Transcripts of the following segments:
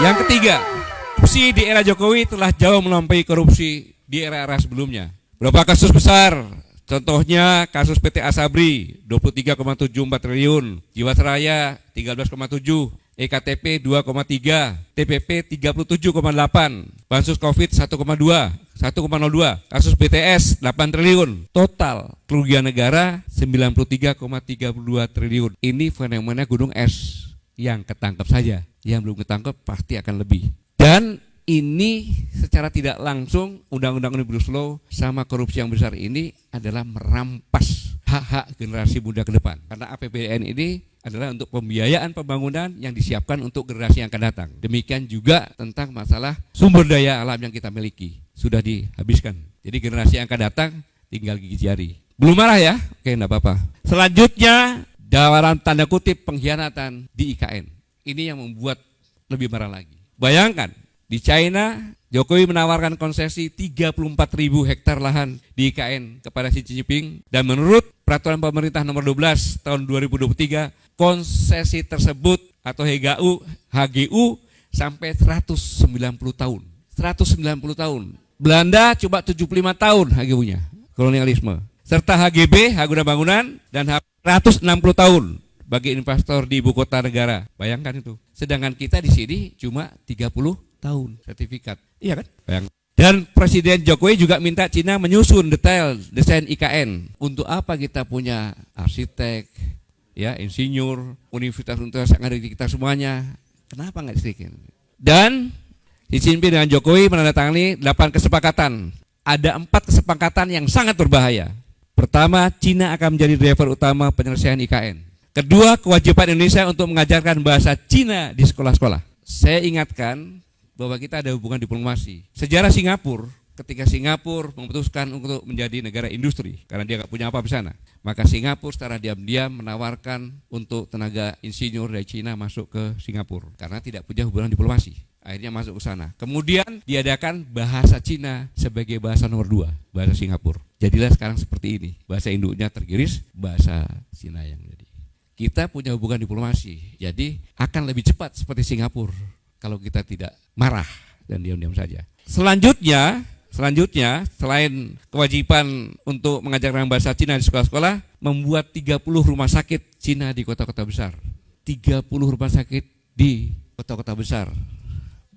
Yang ketiga, korupsi di era Jokowi telah jauh melampaui korupsi di era-era sebelumnya. Berapa kasus besar? Contohnya kasus PT Asabri 23,74 triliun, Jiwasraya 13,7, EKTP 2,3, TPP 37,8, Bansos Covid 1,2, kasus BTS 8 triliun, total kerugian negara 93,32 triliun. Ini fenomena gunung es yang ketangkep saja, yang belum ketangkep pasti akan lebih. Dan ini secara tidak langsung Undang-Undang Omnibus Law sama korupsi yang besar ini adalah merampas hak-hak generasi muda ke depan. Karena APBN ini adalah untuk pembiayaan pembangunan yang disiapkan untuk generasi yang akan datang. Demikian juga tentang masalah sumber daya alam yang kita miliki. Sudah dihabiskan. Jadi generasi yang akan datang tinggal gigit jari. Belum marah ya? Oke, enggak apa-apa. Selanjutnya, dalam tanda kutip pengkhianatan di IKN. Ini yang membuat lebih marah lagi. Bayangkan, di China, Jokowi menawarkan konsesi 34.000 hektar lahan di IKN kepada Xi Jinping. Dan menurut peraturan pemerintah nomor 12 tahun 2023, konsesi tersebut atau HGU sampai 190 tahun. 190 tahun. Belanda coba 75 tahun HGU-nya, kolonialisme. Serta HGB, hak guna bangunan, dan 160 tahun bagi investor di ibu kota negara. Bayangkan itu. Sedangkan kita di sini cuma 30 tahun sertifikat. Iya kan? Bayangkan. Dan Presiden Jokowi juga minta Cina menyusun detail desain IKN. Untuk apa kita punya arsitek, ya, insinyur, universitas yang ada di kita semuanya? Kenapa nggak distrikin? Dan Xi Jinping dengan Jokowi menandatangani 8 kesepakatan. Ada 4 kesepakatan yang sangat berbahaya. Pertama, Cina akan menjadi driver utama penyelesaian IKN. Kedua, kewajiban Indonesia untuk mengajarkan bahasa Cina di sekolah-sekolah. Saya ingatkan bahwa kita ada hubungan diplomasi. Sejarah Singapura, ketika Singapura memutuskan untuk menjadi negara industri, karena dia nggak punya apa di sana, maka Singapura secara diam-diam menawarkan untuk tenaga insinyur dari Cina masuk ke Singapura, karena tidak punya hubungan diplomasi. Akhirnya masuk ke sana. Kemudian diadakan bahasa Cina sebagai bahasa nomor 2, bahasa Singapura. Jadilah sekarang seperti ini. Bahasa induknya tergiris, bahasa Cina yang jadi. Kita punya hubungan diplomasi, jadi akan lebih cepat seperti Singapura kalau kita tidak marah dan diam-diam saja. Selanjutnya selain kewajiban untuk mengajarkan bahasa Cina di sekolah-sekolah, membuat 30 rumah sakit Cina di kota-kota besar. 30 rumah sakit di kota-kota besar.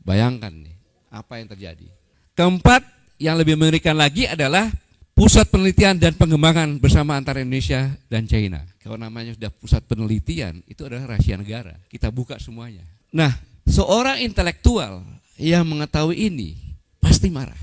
Bayangkan nih, apa yang terjadi. Keempat, yang lebih mengerikan lagi adalah pusat penelitian dan pengembangan bersama antara Indonesia dan China. Kalau namanya sudah pusat penelitian, itu adalah rahasia negara. Kita buka semuanya. Nah, seorang intelektual yang mengetahui ini pasti marah.